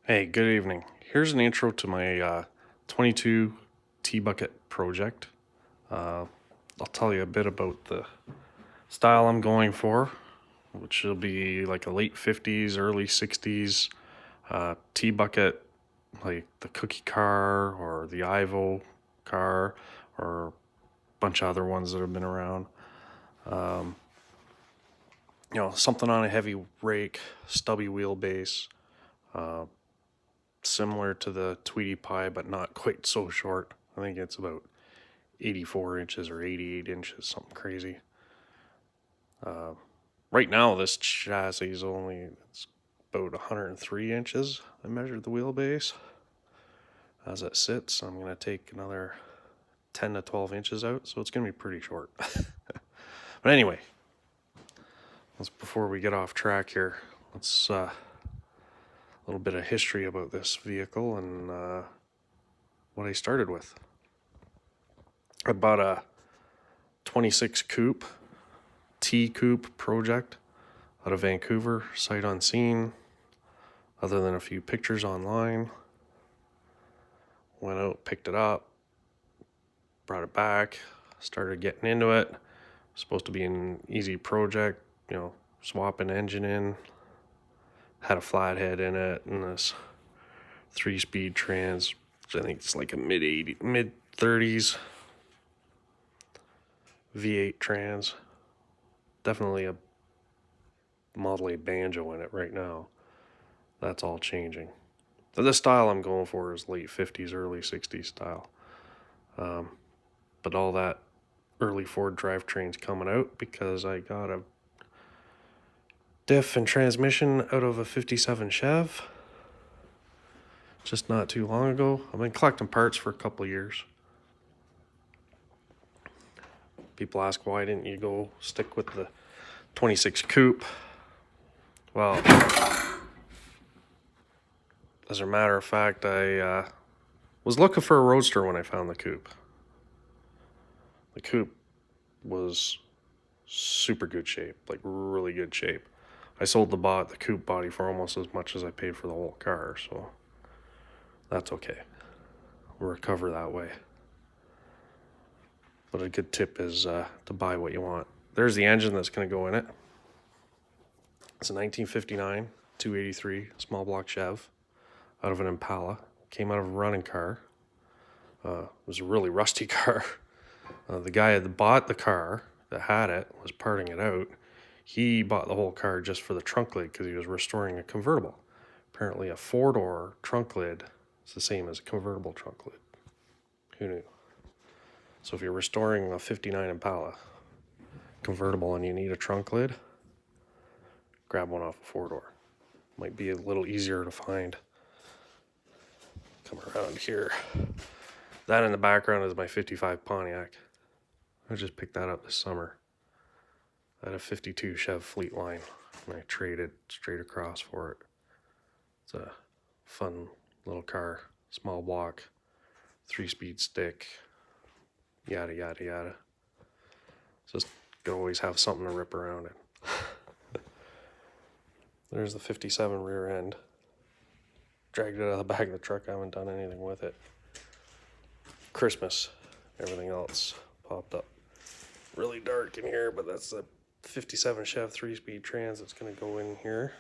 Hey, good evening. Here's an intro to my 22 TBucket project. I'll tell you a bit about the style I'm going for, which will be like a late 50s, early 60s TBucket, like the cookie car or the Ivo car or a bunch of other ones that have been around. Something on a heavy rake, stubby wheelbase, similar to the Tweety Pie, but not quite so short. I think it's about 84 inches or 88 inches, something crazy. Right now, this chassis is it's about 103 inches. I measured the wheelbase as it sits. I'm going to take another 10 to 12 inches out, so it's going to be pretty short. But anyway, before we get off track here, let's a little bit of history about this vehicle and what I started with. I bought a 26 coupe, T coupe project out of Vancouver, sight unseen, other than a few pictures online. Went out, picked it up, brought it back, started getting into it. Supposed to be an easy project, swapping engine in. Had a flathead in it and this 3-speed trans, which I think it's like a mid 30s V8 trans. Definitely a Model A banjo in it right now. That's all changing. So the style I'm going for is late 50s, early 60s style. But all that early Ford drivetrain's coming out because I got a diff and transmission out of a 57 Chev just not too long ago. I've been collecting parts for a couple of years. People ask, why didn't you go stick with the 26 coupe? Well, as a matter of fact, I was looking for a roadster when I found the coupe. The coupe was super good shape, like really good shape. I sold the coupe body for almost as much as I paid for the whole car, so that's okay. We'll recover that way. But a good tip is to buy what you want. There's the engine that's going to go in it. It's a 1959 283 small block Chev out of an Impala. Came out of a running car. It was a really rusty car. The guy that bought the car, that had it, was parting it out. He bought the whole car just for the trunk lid because he was restoring a convertible. Apparently a 4-door trunk lid is the same as a convertible trunk lid. Who knew? So if you're restoring a 59 Impala convertible and you need a trunk lid, grab one off a 4-door. Might be a little easier to find. Come around here. That in the background is my 55 Pontiac. I just picked that up this summer. I had a 52 Chev Fleetline and I traded straight across for it. It's a fun little car, small block, 3-speed stick, yada yada yada. Just could always have something to rip around it. There's the 57 rear end. Dragged it out of the back of the truck. I haven't done anything with it. Christmas, everything else popped up. Really dark in here, but that's the 57 Chev 3-speed trans that's going to go in here.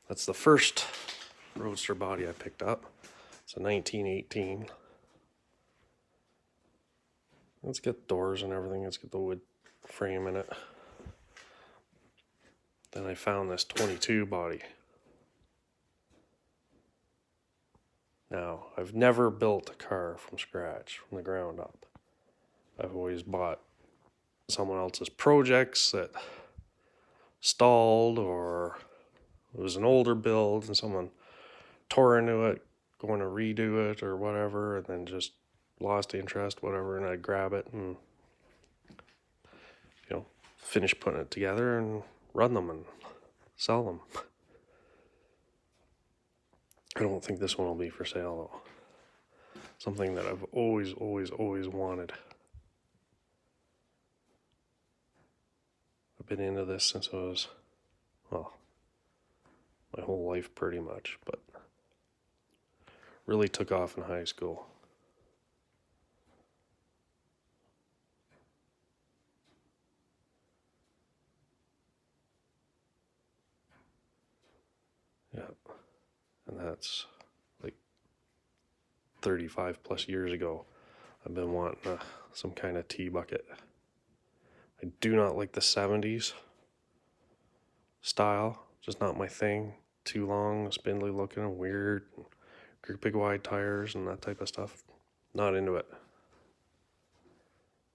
That's the first roadster body I picked up. It's a 1918. Let's get doors and everything. Let's get the wood frame in it. Then I found this 22 body. Now, I've never built a car from scratch, from the ground up. I've always bought someone else's projects that stalled, or it was an older build and someone tore into it, going to redo it or whatever, and then just lost interest, whatever, and I'd grab it and, finish putting it together and run them and sell them. I don't think this one will be for sale, though. Something that I've always wanted. I've been into this since I was, well, my whole life pretty much, but really took off in high school. Yeah, and that's like 35 plus years ago. I've been wanting some kind of TBucket. I do not like the 70s style, just not my thing. Too long, spindly looking and weird, great big wide tires and that type of stuff. Not into it.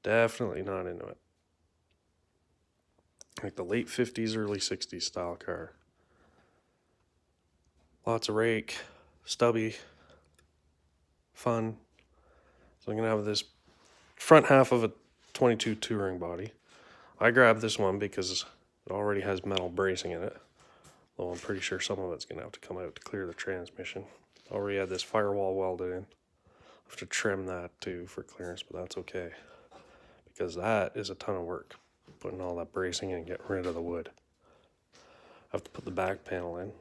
Definitely not into it. Like the late 50s, early 60s style car. Lots of rake, stubby, fun. So I'm gonna have this front half of a 22 touring body. I grabbed this one because it already has metal bracing in it. Though I'm pretty sure some of it's gonna have to come out to clear the transmission. Already had this firewall welded in. I have to trim that too for clearance, but that's okay. Because that is a ton of work. Putting all that bracing in and getting rid of the wood. I have to put the back panel in.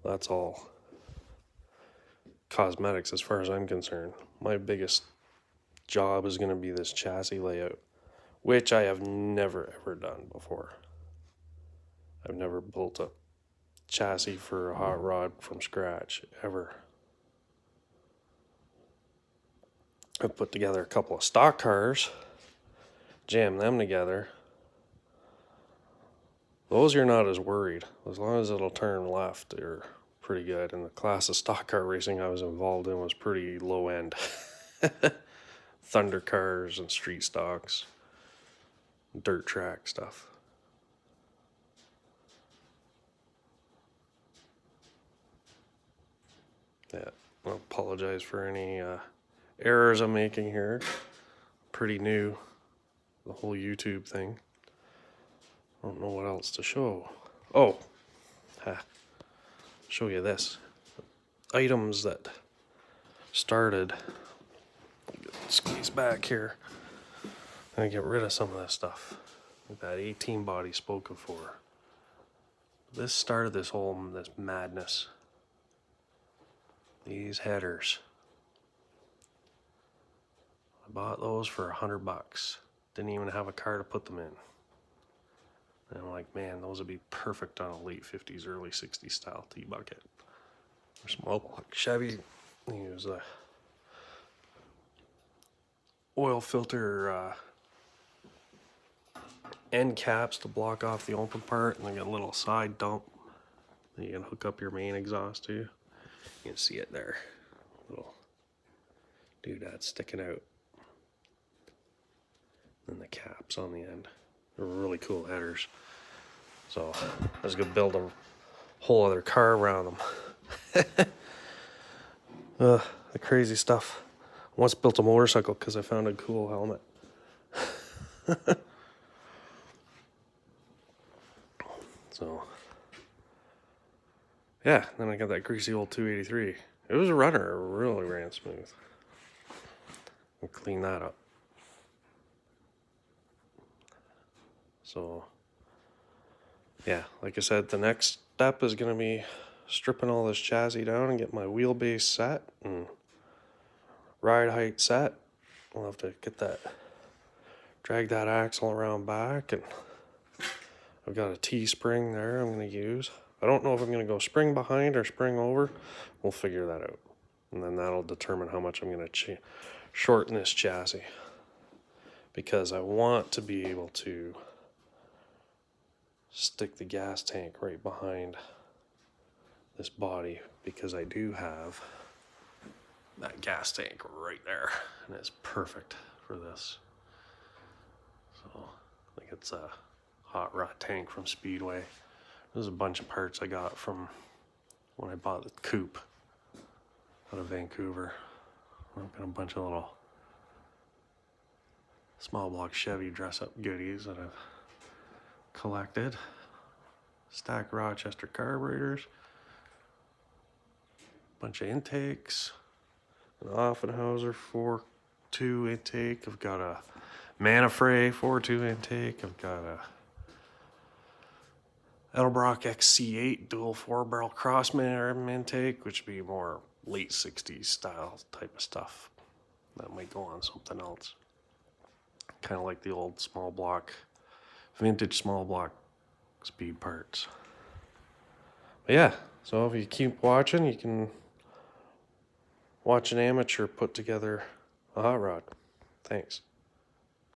That's all cosmetics as far as I'm concerned. My biggest job is going to be this chassis layout, which I have never ever done before. I've never built a chassis for a hot rod from scratch, ever. I've put together a couple of stock cars, jammed them together. Those you're not as worried. As long as it'll turn left, they're pretty good. And the class of stock car racing I was involved in was pretty low end. Thunder cars and street stocks, dirt track stuff. Yeah, I apologize for any errors I'm making here. Pretty new, the whole YouTube thing. I don't know what else to show. Oh, show you this. Items that started. Squeeze back here. And get rid of some of that stuff. Like that 18 body spoken for. This started this madness. These headers. I bought those for $100. Didn't even have a car to put them in. And I'm like, man, those would be perfect on a late 50s, early 60s style TBucket. Or small block Chevy. Use a oil filter end caps to block off the open part, and then get a little side dump that you can hook up your main exhaust to. You can see it there. Little doodad sticking out. And the caps on the end. They're really cool headers. So I was gonna build a whole other car around them. The crazy stuff. I once built a motorcycle because I found a cool helmet. So yeah, then I got that greasy old 283. It was a runner. It really ran smooth. We'll clean that up. So yeah, like I said, the next step is going to be stripping all this chassis down and get my wheelbase set and ride height set. We'll have to get that, drag that axle around back, and I've got a T-spring there I'm going to use. I don't know if I'm going to go spring behind or spring over. We'll figure that out. And then that'll determine how much I'm going to shorten this chassis. Because I want to be able to stick the gas tank right behind this body, because I do have that gas tank right there, and it's perfect for this. So I think it's a hot rod tank from Speedway. There's a bunch of parts I got from when I bought the coupe out of Vancouver. I've got a bunch of little small block Chevy dress up goodies that I've collected. Stack Rochester carburetors, bunch of intakes, an Offenhauser 4.2 intake. I've got a Manafray 4.2 intake. I've got a Edelbrock XC8 dual 4-barrel crossman intake, which would be more late 60s style type of stuff. That might go on something else. Kind of like the old small block, vintage small block speed parts. But yeah, so if you keep watching, you can watch an amateur put together a hot rod. Thanks.